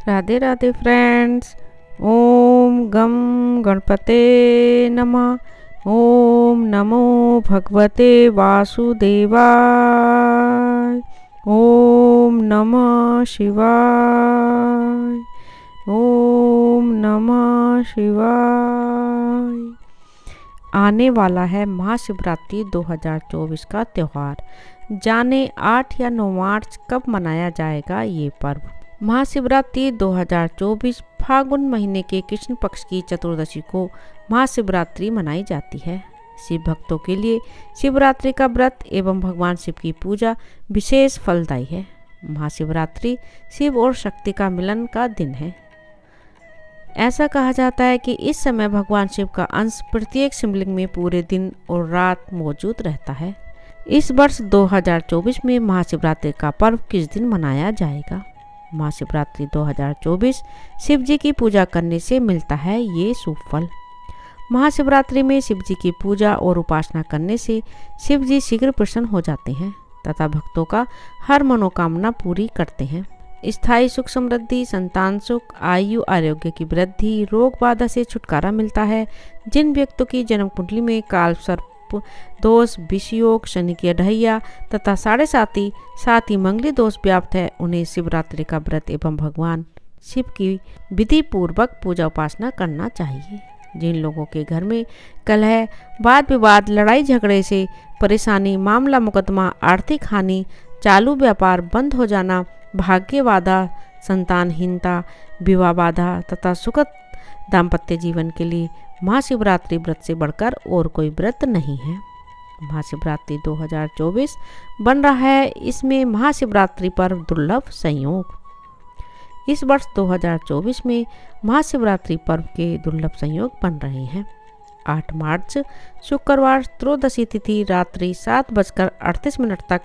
Radhe Radhe friends. ओम गम गणपते नमः। ओम नमो भगवते वासुदेवाय। ओम नमः शिवाय। ओम नमः शिवाय। आने वाला है महाशिवरात्रि 2024 का त्यौहार। जाने 8 या 9 मार्च कब मनाया जाएगा ये पर्व। महाशिवरात्रि 2024 फागुन महीने के कृष्ण पक्ष की चतुर्दशी को महाशिवरात्रि मनाई जाती है। शिव भक्तों के लिए शिवरात्रि का व्रत एवं भगवान शिव की पूजा विशेष फलदायी है। महाशिवरात्रि शिव और शक्ति का मिलन का दिन है। ऐसा कहा जाता है कि इस समय भगवान शिव का अंश प्रत्येक शिवलिंग में पूरे दिन और रात मौजूद रहता है। इस वर्ष 2024 में महाशिवरात्रि का पर्व किस दिन मनाया जाएगा। महाशिवरात्रि 2024 शिव जी की पूजा करने से मिलता है ये शुभ फल। महाशिवरात्रि में शिव जी की पूजा और उपासना करने से शिव जी शीघ्र प्रसन्न हो जाते हैं तथा भक्तों का हर मनोकामना पूरी करते हैं। स्थायी सुख समृद्धि, संतान सुख, आयु आरोग्य की वृद्धि, रोग बाधा से छुटकारा मिलता है। जिन व्यक्तियों की जन्म कुंडली में काल सर्प दोष, विषयोग, शनि की अढैया तथा 7.5 मंगली दोष व्याप्त है, उन्हें शिवरात्रि का व्रत एवं भगवान शिव की विधि पूर्वक पूजा उपासना करना चाहिए। जिन लोगों के घर में कलह, वाद विवाद, लड़ाई झगड़े से परेशानी, मामला मुकदमा, आर्थिक हानि, चालू व्यापार बंद हो जाना, भाग्य बाधा, संतानहीनता, विवाह बाधा तथा सुखद दाम्पत्य जीवन के लिए महाशिवरात्रि व्रत से बढ़कर और कोई व्रत नहीं है। महाशिवरात्रि 2024 बन रहा है, इसमें महाशिवरात्रि पर दुर्लभ संयोग। इस वर्ष 2024 में महाशिवरात्रि पर्व के दुर्लभ संयोग बन रहे हैं। 8 मार्च शुक्रवार त्रयोदशी तिथि रात्रि 7:38 तक,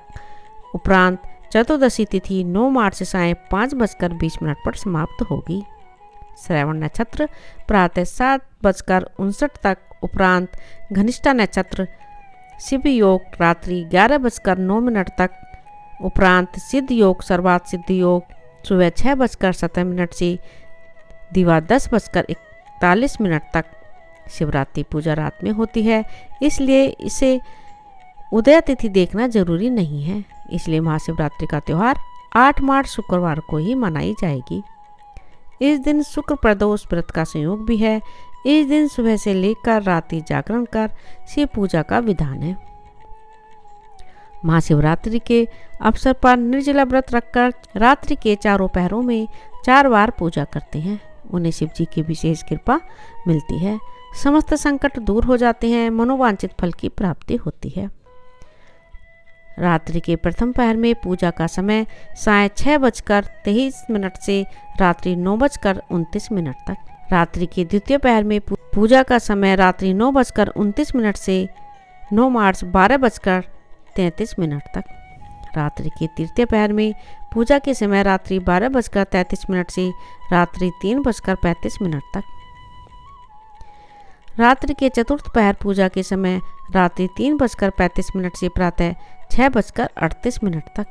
उपरांत चतुर्दशी तिथि 9 मार्च सायं 5:20 पर समाप्त होगी। श्रवण नक्षत्र प्रातः 7:59 तक, उपरांत घनिष्ठा नक्षत्र शिव योग रात्रि 11:09 तक, उपरांत सिद्ध योग सर्वात सिद्ध योग सुबह 6:17 से दिवा 10:41 तक। शिवरात्रि पूजा रात में होती है, इसलिए इसे उदय तिथि देखना जरूरी नहीं है। इसलिए महाशिवरात्रि का त्यौहार 8 मार्च शुक्रवार को ही मनाई जाएगी। इस दिन शुक्र प्रदोष व्रत का संयोग भी है। इस दिन सुबह से लेकर रात्रि जागरण कर शिव पूजा का विधान है। महाशिवरात्रि के अवसर पर निर्जला व्रत रखकर रात्रि के चारों पहरों में 4 बार पूजा करते हैं। उन्हें शिव जी की विशेष कृपा मिलती है, समस्त संकट दूर हो जाते हैं, मनोवांछित फल की प्राप्ति होती है। रात्रि के प्रथम पहर में पूजा का समय सायं 6:23 से रात्रि 9:29 तक। रात्रि के द्वितीय पहर में पूजा का समय रात्रि 9:29 से 9 मार्च 12:33 तक। रात्रि के तृतीय पहर में पूजा के समय रात्रि 12:33 से रात्रि 3:35 तक। रात्रि के चतुर्थ पहर पूजा के समय रात्रि 3:35 से प्रातः 6:38 तक।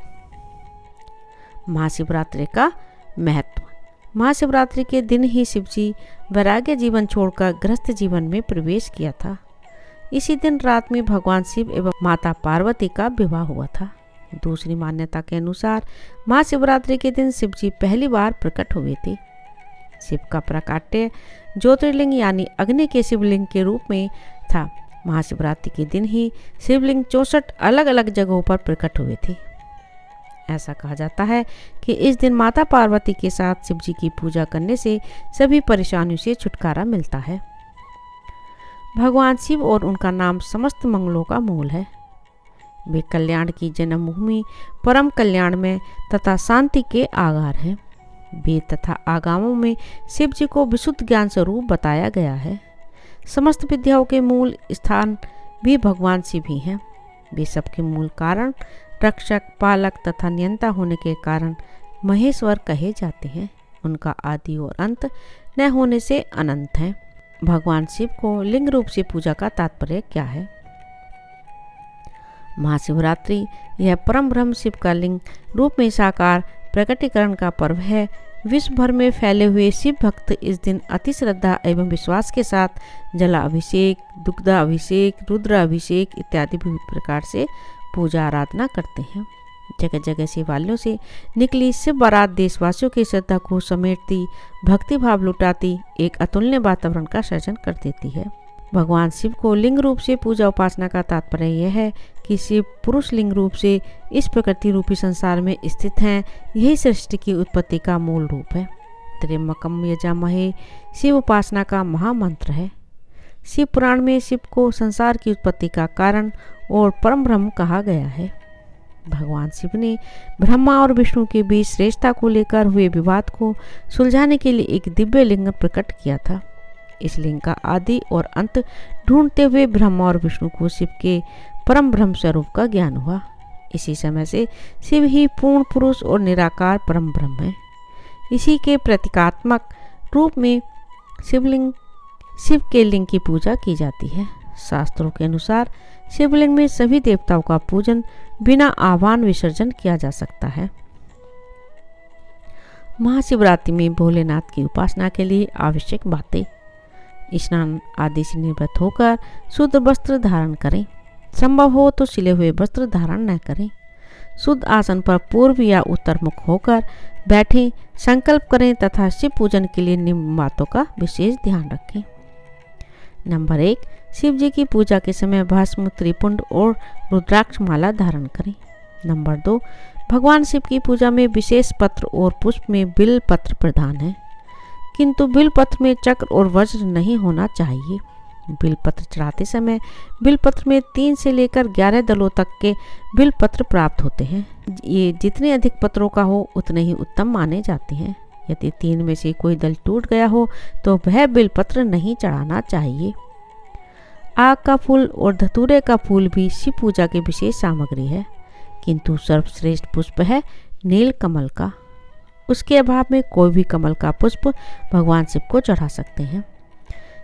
महाशिवरात्रि का महत्व। महाशिवरात्रि के दिन ही शिवजी वैराग्य जीवन छोड़कर गृहस्थ जीवन में प्रवेश किया था। इसी दिन रात में भगवान शिव एवं माता पार्वती का विवाह हुआ था। दूसरी मान्यता के अनुसार महाशिवरात्रि के दिन शिवजी पहली बार प्रकट हुए थे। शिव का प्राकट्य ज्योतिर्लिंग यानी अग्नि के शिवलिंग के रूप में था। महाशिवरात्रि के दिन ही शिवलिंग 64 अलग अलग जगहों पर प्रकट हुए थे। ऐसा कहा जाता है कि इस दिन माता पार्वती के साथ शिव जी की पूजा करने से सभी परेशानियों से छुटकारा मिलता है। भगवान शिव और उनका नाम समस्त मंगलों का मूल है। वे कल्याण की जन्मभूमि, परम कल्याण में तथा शांति के आधार हैं। वेद तथा आगमों में शिव जी को विशुद्ध ज्ञान स्वरूप बताया गया है। समस्त विद्याओं के मूल स्थान भी भगवान शिव ही हैं। वे सबके मूल कारण, रक्षक, पालक तथा नियंता होने के कारण महेश्वर कहे जाते हैं। उनका आदि और अंत न होने से अनंत है। भगवान शिव को लिंग रूप से पूजा का तात्पर्य क्या है। महाशिवरात्रि यह परम ब्रह्म शिव का लिंग रूप में साकार प्रकटीकरण का पर्व है। विश्व भर में फैले हुए शिव भक्त इस दिन अति श्रद्धा एवं विश्वास के साथ जलाभिषेक, दुग्धाभिषेक, रुद्राभिषेक इत्यादि विभिन्न प्रकार से पूजा आराधना करते हैं। जगह जगह शिवालयों से निकली शिव बारात देशवासियों की श्रद्धा को समेटती, भक्ति भाव लुटाती एक अतुलनीय वातावरण का सृजन कर देती है। भगवान शिव को लिंग रूप से पूजा उपासना का तात्पर्य यह है कि शिव पुरुष लिंग रूप से इस प्रकृति रूपी संसार में स्थित हैं। यही सृष्टि की उत्पत्ति का मूल रूप है। त्र्यंबकम यजामहे शिव उपासना का महामंत्र है। शिव पुराण में शिव को संसार की उत्पत्ति का कारण और परम ब्रह्म कहा गया है। भगवान शिव ने ब्रह्मा और विष्णु के बीच श्रेष्ठता को लेकर हुए विवाद को सुलझाने के लिए एक दिव्य लिंग प्रकट किया था। इस लिंग का आदि और अंत ढूंढते हुए ब्रह्मा और विष्णु को शिव के परम ब्रह्म स्वरूप का ज्ञान हुआ। इसी समय से शिव ही पूर्ण पुरुष और निराकार परम ब्रह्म है। इसी के प्रतीकात्मक रूप में शिव के लिंग की पूजा की जाती है। शास्त्रों के अनुसार शिवलिंग में सभी देवताओं का पूजन बिना आह्वान विसर्जन किया जा सकता है। महाशिवरात्रि में भोलेनाथ की उपासना के लिए आवश्यक बातें: स्नान आदि से निवृत्त होकर शुद्ध वस्त्र धारण करें। संभव हो तो सिले हुए वस्त्र धारण न करें। शुद्ध आसन पर पूर्व या उत्तर मुख होकर बैठें। संकल्प करें तथा शिव पूजन के लिए निम्न बातों का विशेष ध्यान रखें। नंबर 1, शिव जी की पूजा के समय भस्म, त्रिपुंड और रुद्राक्ष माला धारण करें। नंबर 2, भगवान शिव की पूजा में विशेष पत्र और पुष्प में बिल पत्र प्रधान है, किंतु बिल पत्र में चक्र और वज्र नहीं होना चाहिए। बिल पत्र चढ़ाते समय बिल पत्र में 3 से लेकर 11 दलों तक के बिल पत्र प्राप्त होते हैं। ये जितने अधिक पत्रों का हो उतने ही उत्तम माने जाते हैं। यदि 3 में से कोई दल टूट गया हो तो वह बिल पत्र नहीं चढ़ाना चाहिए। आग का फूल और धतूरे का फूल भी शिव पूजा की विशेष सामग्री है, किंतु सर्वश्रेष्ठ पुष्प है नील कमल का। उसके अभाव में कोई भी कमल का पुष्प भगवान शिव को चढ़ा सकते हैं।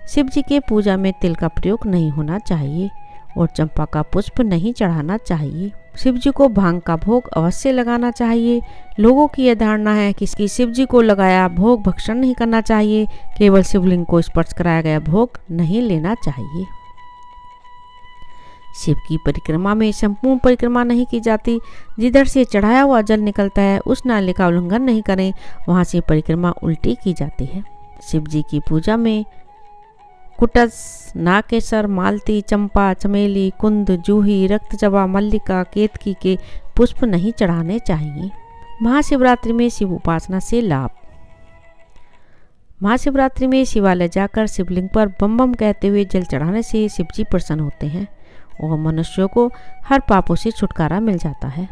शिव जी के पूजा में तिल का प्रयोग नहीं होना चाहिए और चंपा का पुष्प नहीं चढ़ाना चाहिए। शिव जी को भांग का भोग अवश्य लगाना चाहिए। लोगों की यह धारणा है कि शिव जी को लगाया भोग भक्षण नहीं करना चाहिए। केवल शिवलिंग को स्पर्श कराया गया भोग नहीं लेना चाहिए। शिव की परिक्रमा में संपूर्ण परिक्रमा नहीं की जाती। जिधर से चढ़ाया हुआ जल निकलता है उस नाले का उल्लंघन नहीं करें, वहां से परिक्रमा उल्टी की जाती है। शिव जी की पूजा में कुटस, नाकेसर, मालती, चंपा, चमेली, कुंद, जूही, रक्तजवा, मल्लिका, केतकी के पुष्प नहीं चढ़ाने चाहिए। महाशिवरात्रि में शिव उपासना से लाभ। महाशिवरात्रि में शिवालय जाकर शिवलिंग पर बम बम कहते हुए जल चढ़ाने से शिव जी प्रसन्न होते हैं और मनुष्यों को हर पापों से छुटकारा मिल जाता है।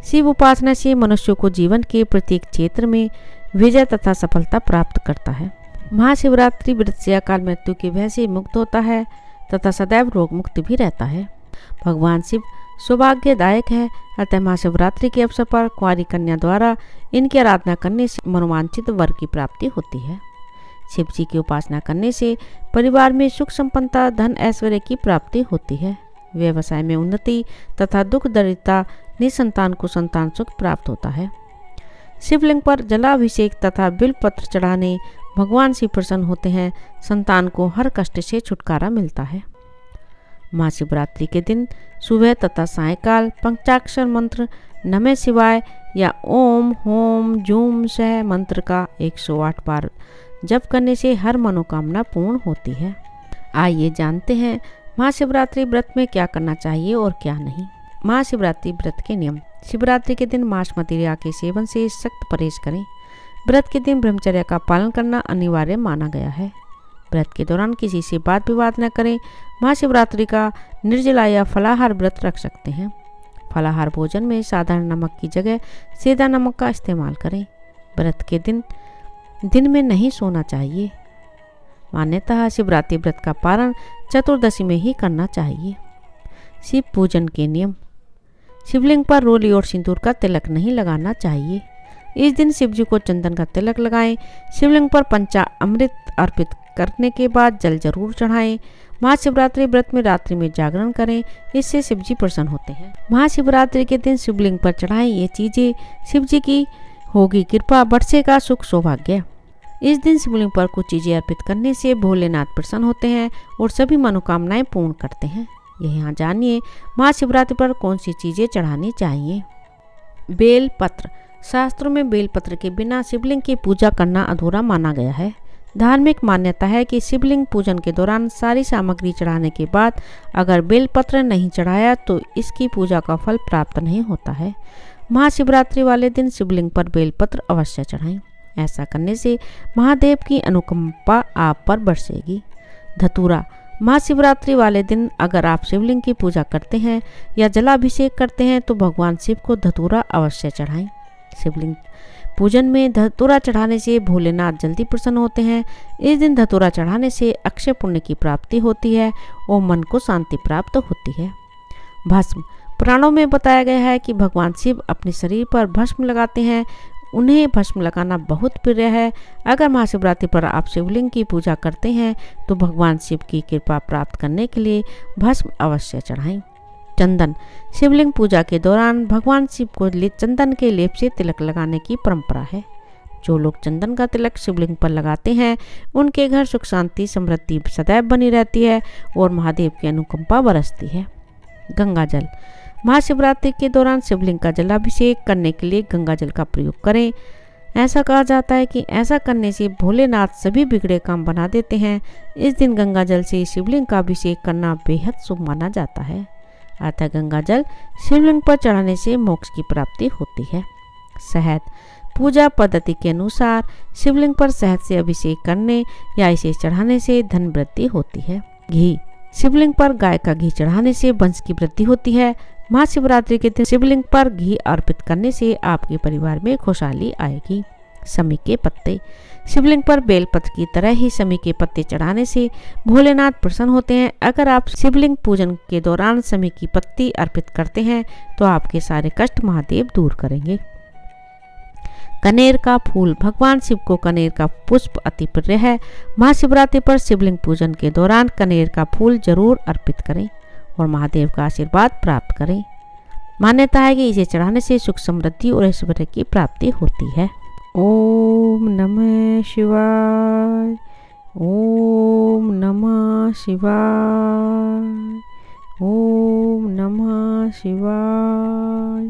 शिव उपासना से मनुष्यों को जीवन के प्रत्येक क्षेत्र में विजय तथा सफलता प्राप्त करता है। महाशिवरात्रि व्रत से अकाल मृत्यु के भय से मुक्त होता है तथा सदैव रोग मुक्त भी रहता है। भगवान शिव सौभाग्यदायक है, अतः महाशिवरात्रि के अवसर पर कुंवारी कन्या द्वारा इनकी आराधना करने से मनोवांछित वर की प्राप्ति होती है। शिव जी की उपासना करने से परिवार में सुख संपन्नता, धन ऐश्वर्य की प्राप्ति होती है। व्यवसाय में उन्नति तथा दुख दरिद्रता, निसंतान को संतान सुख प्राप्त होता है। शिवलिंग पर जलाभिषेक तथा बिलपत्र चढ़ाने भगवान शिव प्रसन्न होते हैं। संतान को हर कष्ट से छुटकारा मिलता है। महाशिवरात्रि के दिन सुबह तथा सायंकाल पंचाक्षर मंत्र नमः शिवाय या ओम होम जूम सह मंत्र का 108 बार जप करने से हर मनोकामना पूर्ण होती है। आइए जानते हैं महाशिवरात्रि व्रत में क्या करना चाहिए और क्या नहीं। महाशिवरात्रि व्रत के नियम। शिवरात्रि के दिन मांस मदिरा के सेवन से सख्त परहेज करें। व्रत के दिन ब्रह्मचर्य का पालन करना अनिवार्य माना गया है। व्रत के दौरान किसी से बात विवाद न करें। महाशिवरात्रि का निर्जला या फलाहार व्रत रख सकते हैं। फलाहार भोजन में साधारण नमक की जगह सेंधा नमक का इस्तेमाल करें। व्रत के दिन में नहीं सोना चाहिए। मान्यतः शिवरात्रि व्रत का पारण चतुर्दशी में ही करना चाहिए। शिव पूजन के नियम। शिवलिंग पर रोली और सिंदूर का तिलक नहीं लगाना चाहिए। इस दिन शिव जी को चंदन का तिलक लगाएं। शिवलिंग पर पंचामृत अर्पित करने के बाद जल जरूर चढ़ाएं। महाशिवरात्रि व्रत में रात्रि में जागरण करें, इससे शिव जी प्रसन्न होते हैं। महाशिवरात्रि के दिन शिवलिंग पर चढ़ाएं ये चीजें, शिव जी की होगी कृपा, बरसेगा सुख सौभाग्य। इस दिन शिवलिंग पर कुछ चीजें अर्पित करने से भोलेनाथ प्रसन्न होते हैं और सभी मनोकामनाएं पूर्ण करते हैं। यह यहाँ जानिए महाशिवरात्रि पर कौन सी चीजें चढ़ानी चाहिए। बेल पत्र। शास्त्रों में बेल पत्र के बिना शिवलिंग की पूजा करना अधूरा माना गया है। धार्मिक मान्यता है कि शिवलिंग पूजन के दौरान सारी सामग्री चढ़ाने के बाद अगर बेल पत्र नहीं चढ़ाया तो इसकी पूजा का फल प्राप्त नहीं होता है। महाशिवरात्रि वाले दिन शिवलिंग पर बेलपत्र अवश्य चढ़ाएं। ऐसा करने से महादेव की अनुकंपा आप पर बरसेगी। धतूरा। महाशिवरात्रि वाले दिन अगर आप शिवलिंग की पूजा करते हैं या जलाभिषेक करते हैं तो भगवान शिव को धतूरा अवश्य चढ़ाएं। शिवलिंग पूजन में धतूरा चढ़ाने से भोलेनाथ जल्दी प्रसन्न होते हैं। इस दिन धतूरा चढ़ाने से अक्षय पुण्य की प्राप्ति होती है और मन को शांति प्राप्त होती है। भस्म। पुराणों में बताया गया है कि भगवान शिव अपने शरीर पर भस्म लगाते हैं। उन्हें भस्म लगाना बहुत प्रिय है। अगर महाशिवरात्रि पर आप शिवलिंग की पूजा करते हैं तो भगवान शिव की कृपा प्राप्त करने के लिए भस्म अवश्य चढ़ाएं। चंदन। शिवलिंग पूजा के दौरान भगवान शिव को चंदन के लेप से तिलक लगाने की परंपरा है। जो लोग चंदन का तिलक शिवलिंग पर लगाते हैं उनके घर सुख शांति समृद्धि सदैव बनी रहती है और महादेव की अनुकंपा बरसती है। गंगा जल। महाशिवरात्रि के दौरान शिवलिंग का जलाभिषेक करने के लिए गंगा जल का प्रयोग करें। ऐसा कहा जाता है कि ऐसा करने से भोलेनाथ सभी बिगड़े काम बना देते हैं। इस दिन गंगा जल से शिवलिंग का अभिषेक करना बेहद शुभ माना जाता है। अतः गंगा जल शिवलिंग पर चढ़ाने से मोक्ष की प्राप्ति होती है। शहद। पूजा पद्धति के अनुसार शिवलिंग पर शहद से अभिषेक करने या इसे चढ़ाने से धन वृद्धि होती है। घी। शिवलिंग पर गाय का घी चढ़ाने से वंश की वृद्धि होती है। महाशिवरात्रि के दिन शिवलिंग पर घी अर्पित करने से आपके परिवार में खुशहाली आएगी। समी के पत्ते। शिवलिंग पर बेलपत्र की तरह ही समी के पत्ते चढ़ाने से भोलेनाथ प्रसन्न होते हैं। अगर आप शिवलिंग पूजन के दौरान समी की पत्ती अर्पित करते हैं तो आपके सारे कष्ट महादेव दूर करेंगे। कनेर का फूल। भगवान शिव को कनेर का पुष्प अति प्रिय है। महाशिवरात्रि पर शिवलिंग पूजन के दौरान कनेर का फूल जरूर अर्पित करें और महादेव का आशीर्वाद प्राप्त करें। मान्यता है कि इसे चढ़ाने से सुख समृद्धि और ऐश्वर्य की प्राप्ति होती है। ओम नमः शिवाय। ओम नमः शिवाय। ओम नमः शिवाय।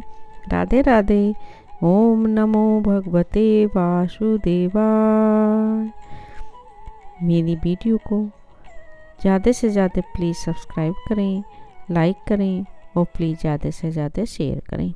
राधे राधे। ओम नमो भगवते वासुदेवाय। मेरी वीडियो को ज़्यादा से ज़्यादा प्लीज़ सब्सक्राइब करें, लाइक करें और प्लीज़ ज़्यादा से ज़्यादा शेयर करें।